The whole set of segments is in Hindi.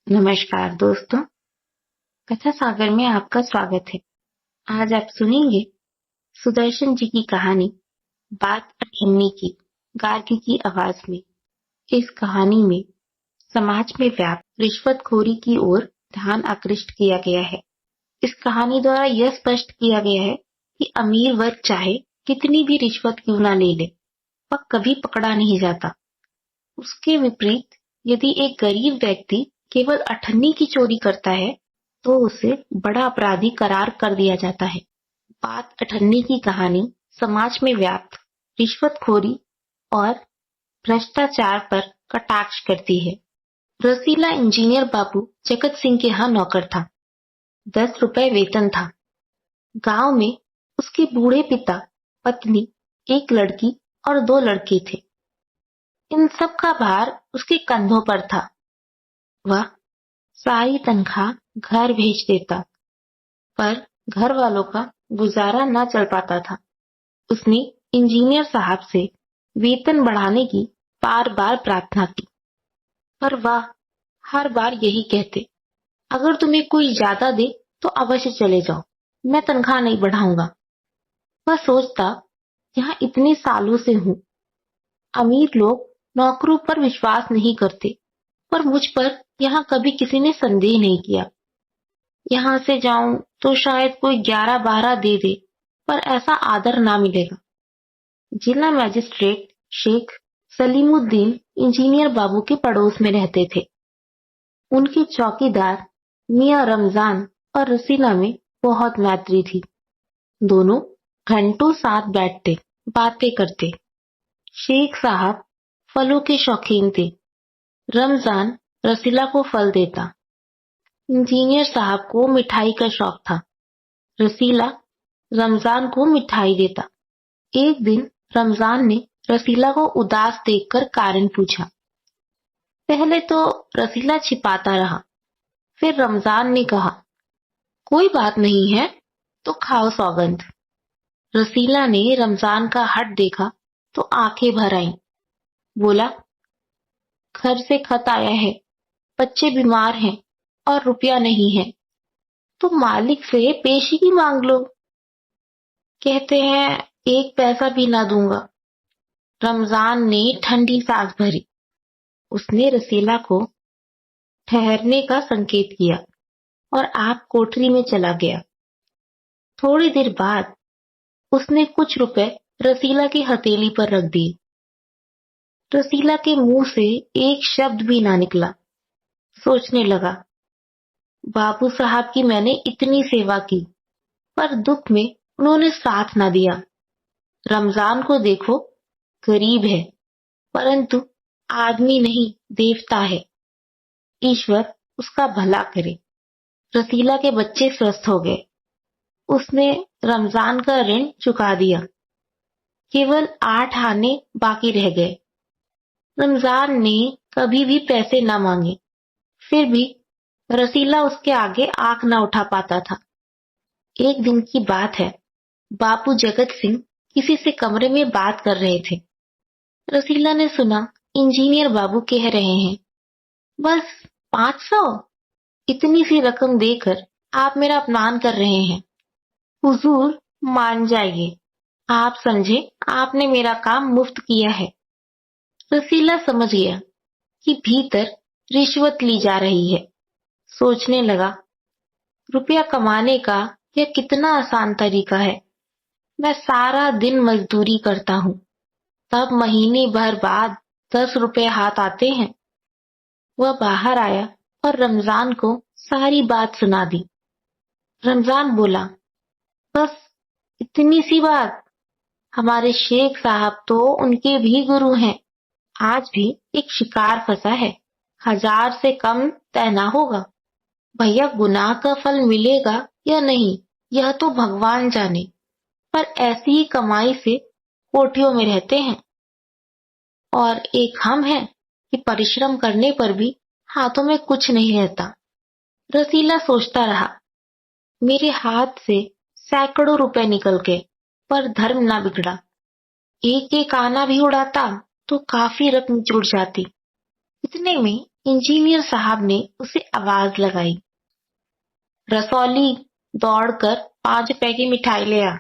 नमस्कार दोस्तों, कथा सागर में आपका स्वागत है। आज आप सुनेंगे सुदर्शन जी की कहानी बात अठन्नी की, गार्गी की आवाज में। इस कहानी में समाज में व्याप्त रिश्वतखोरी की ओर ध्यान आकृष्ट किया गया है। इस कहानी द्वारा यह स्पष्ट किया गया है कि अमीर वर्ग चाहे कितनी भी रिश्वत क्यों न ले ले, वह कभी पकड़ा नहीं जाता। उसके विपरीत यदि एक गरीब व्यक्ति केवल अठन्नी की चोरी करता है तो उसे बड़ा अपराधी करार कर दिया जाता है। बात अठन्नी की कहानी समाज में व्याप्त रिश्वतखोरी और भ्रष्टाचार पर कटाक्ष करती है। रसीला इंजीनियर बाबू जगत सिंह के यहाँ नौकर था। 10 रुपए वेतन था। गांव में उसके बूढ़े पिता, पत्नी, एक लड़की और 2 लड़के थे। इन सब का भार उसके कंधों पर था। वह सारी तनख्वाह घर भेज देता, पर घर वालों का गुजारा न चल पाता था। उसने इंजीनियर साहब से वेतन बढ़ाने की बार बार प्रार्थना की, पर वह हर बार यही कहते, अगर तुम्हें कोई ज्यादा दे तो अवश्य चले जाओ, मैं तनख्वाह नहीं बढ़ाऊंगा। वह सोचता, यहाँ इतने सालों से हूँ, अमीर लोग नौकरों पर विश्वास नहीं करते, पर मुझ पर यहाँ कभी किसी ने संदेह नहीं किया। यहाँ से जाऊं तो शायद कोई 11-12 दे दे, पर ऐसा आदर ना मिलेगा। जिला मजिस्ट्रेट शेख सलीमुद्दीन इंजीनियर बाबू के पड़ोस में रहते थे। उनके चौकीदार मियां रमजान और रसीला में बहुत मैत्री थी। दोनों घंटों साथ बैठते, बातें करते। शेख साहब फलों के शौकीन थे। रमजान रसीला को फल देता। इंजीनियर साहब को मिठाई का शौक था। रसीला रमजान को मिठाई देता। एक दिन रमजान ने रसीला को उदास देखकर कारण पूछा। पहले तो रसीला छिपाता रहा, फिर रमजान ने कहा, कोई बात नहीं है तो खाओ सौगंध। रसीला ने रमजान का हट देखा तो आंखें भर आईं। बोला, घर से खत आया है, बच्चे बीमार हैं और रुपया नहीं है, तो मालिक से पेशी मांग लो। कहते हैं 1 पैसा भी ना दूंगा। रमजान ने ठंडी सांस भरी। उसने रसीला को ठहरने का संकेत किया और आप कोठरी में चला गया। थोड़ी देर बाद उसने कुछ रुपए रसीला की हथेली पर रख दिए। रसीला के मुंह से एक शब्द भी ना निकला। सोचने लगा, बाबू साहब की मैंने इतनी सेवा की, पर दुख में उन्होंने साथ ना दिया। रमजान को देखो, गरीब है, परंतु आदमी नहीं देवता है। ईश्वर उसका भला करे। रसीला के बच्चे स्वस्थ हो गए। उसने रमजान का ऋण चुका दिया। केवल 8 आने बाकी रह गए। रमजान ने कभी भी पैसे न मांगे, फिर भी रसीला उसके आगे आंख न उठा पाता था। एक दिन की बात है, बापू जगत सिंह किसी से कमरे में बात कर रहे थे। रसीला ने सुना इंजीनियर बाबू कह रहे हैं, बस 500? इतनी सी रकम देकर आप मेरा अपमान कर रहे हैं। हुजूर मान जाइए, आप समझे आपने मेरा काम मुफ्त किया है। रसीला समझ गया कि भीतर रिश्वत ली जा रही है। सोचने लगा, रुपया कमाने का यह कितना आसान तरीका है। मैं सारा दिन मजदूरी करता हूँ, तब महीने भर बाद 10 रुपए हाथ आते हैं। वह बाहर आया और रमजान को सारी बात सुना दी। रमजान बोला, बस इतनी सी बात? हमारे शेख साहब तो उनके भी गुरु हैं। आज भी एक शिकार फंसा है, 1000 से कम तय ना होगा। भैया गुनाह का फल मिलेगा या नहीं, यह तो भगवान जाने, पर ऐसी ही कमाई से कोठियों में रहते हैं। और एक हम हैं कि परिश्रम करने पर भी हाथों में कुछ नहीं रहता। रसीला सोचता रहा, मेरे हाथ से सैकड़ों रुपए निकल गए, पर धर्म ना बिगड़ा। एक एक आना भी उड़ाता तो काफी रकम जुट जाती। इतने में इंजीनियर साहब ने उसे आवाज लगाई, रसौली, दौड़कर 5 रुपए की मिठाई ले आ।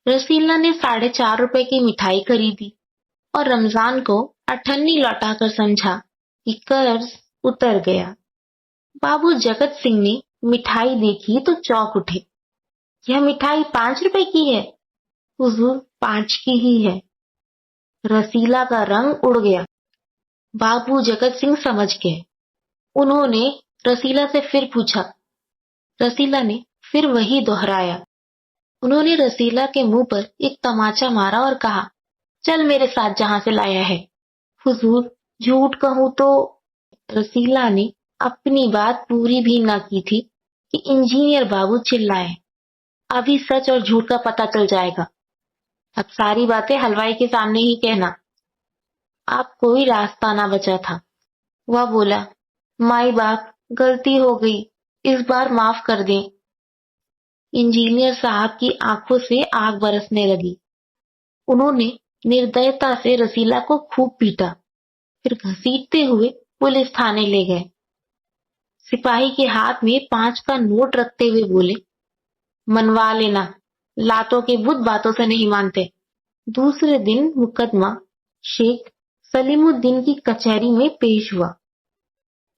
रसीला ने 4.5 रुपए की मिठाई खरीदी और रमजान को अठन्नी लौटाकर समझा कि कर्ज उतर गया। बाबू जगत सिंह ने मिठाई देखी तो चौंक उठे। यह मिठाई 5 रुपए की है। हुजूर, 5 की ही है। रसीला का रंग उड़ गया। बाबू जगत सिंह समझ गए। उन्होंने रसीला से फिर पूछा। रसीला ने फिर वही दोहराया। उन्होंने रसीला के मुंह पर एक तमाचा मारा और कहा, चल मेरे साथ जहां से लाया है। हुजूर, झूठ कहूं तो। रसीला ने अपनी बात पूरी भी न की थी कि इंजीनियर बाबू चिल्लाए, अभी सच और झूठ का पता चल जाएगा। अब सारी बातें हलवाई के सामने ही कहना। अब कोई रास्ता ना बचा था। वह बोला, माई बाप, गलती हो गई, इस बार माफ कर दें। इंजीनियर साहब की आंखों से आग बरसने लगी। उन्होंने निर्दयता से रसीला को खूब पीटा, फिर घसीटते हुए पुलिस थाने ले गए। सिपाही के हाथ में 5 का नोट रखते हुए बोले, मनवा लेना, लातों के भूत बातों से नहीं मानते। दूसरे दिन मुकदमा शेख सलीमुद्दीन की कचहरी में पेश हुआ।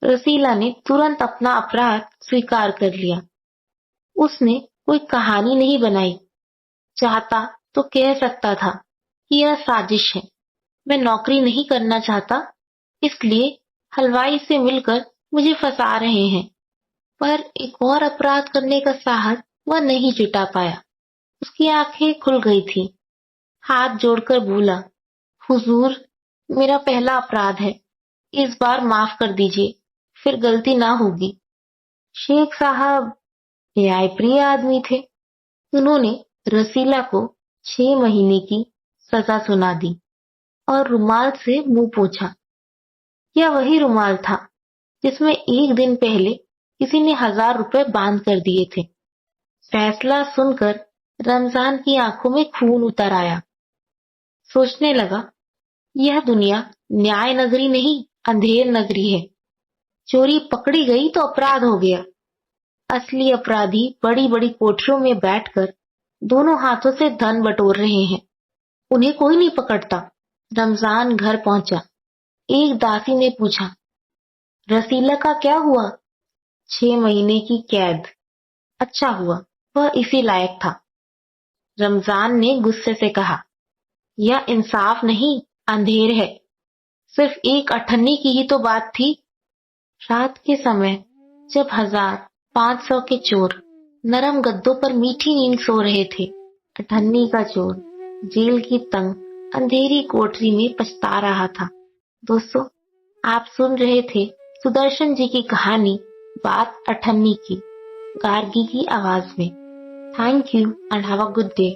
रसीला ने तुरंत अपना अपराध स्वीकार कर लिया। उसने कोई कहानी नहीं बनाई। चाहता तो कह सकता था कि यह साजिश है, मैं नौकरी नहीं करना चाहता, इसलिए हलवाई से मिलकर मुझे फंसा रहे हैं। पर एक और अपराध करने का साहस वह नहीं जुटा पाया। उसकी आंखें खुल गई थी। हाथ जोड़कर बोला, हुजूर, मेरा पहला अपराध है, इस बार माफ कर दीजिए, फिर गलती ना होगी। शेख साहब न्यायप्रिय आदमी थे। उन्होंने रसीला को 6 महीने की सजा सुना दी और रुमाल से मुंह पोंछा। यह वही रुमाल था जिसमें एक दिन पहले किसी ने 1000 रुपए बांध कर दिए थे। फैसला सुनकर रमजान की आंखों में खून उतर आया। सोचने लगा, यह दुनिया न्याय नगरी नहीं, अंधेर नगरी है। चोरी पकड़ी गई तो अपराध हो गया। असली अपराधी बड़ी बड़ी कोठरियों में बैठकर दोनों हाथों से धन बटोर रहे हैं। उन्हें कोई नहीं पकड़ता। रमजान घर पहुंचा। एक दासी ने पूछा, रसीला का क्या हुआ? 6 महीने की कैद। अच्छा हुआ, वह इसी लायक था। रमजान ने गुस्से से कहा, यह इंसाफ नहीं, अंधेर है। सिर्फ एक अठन्नी की ही तो बात थी। रात के समय जब 1000-500 के चोर नरम गद्दों पर मीठी नींद सो रहे थे, अठन्नी का चोर जेल की तंग अंधेरी कोठरी में पछता रहा था। दोस्तों, आप सुन रहे थे सुदर्शन जी की कहानी बात अठन्नी की, गार्गी की आवाज में। Thank you and have a good day.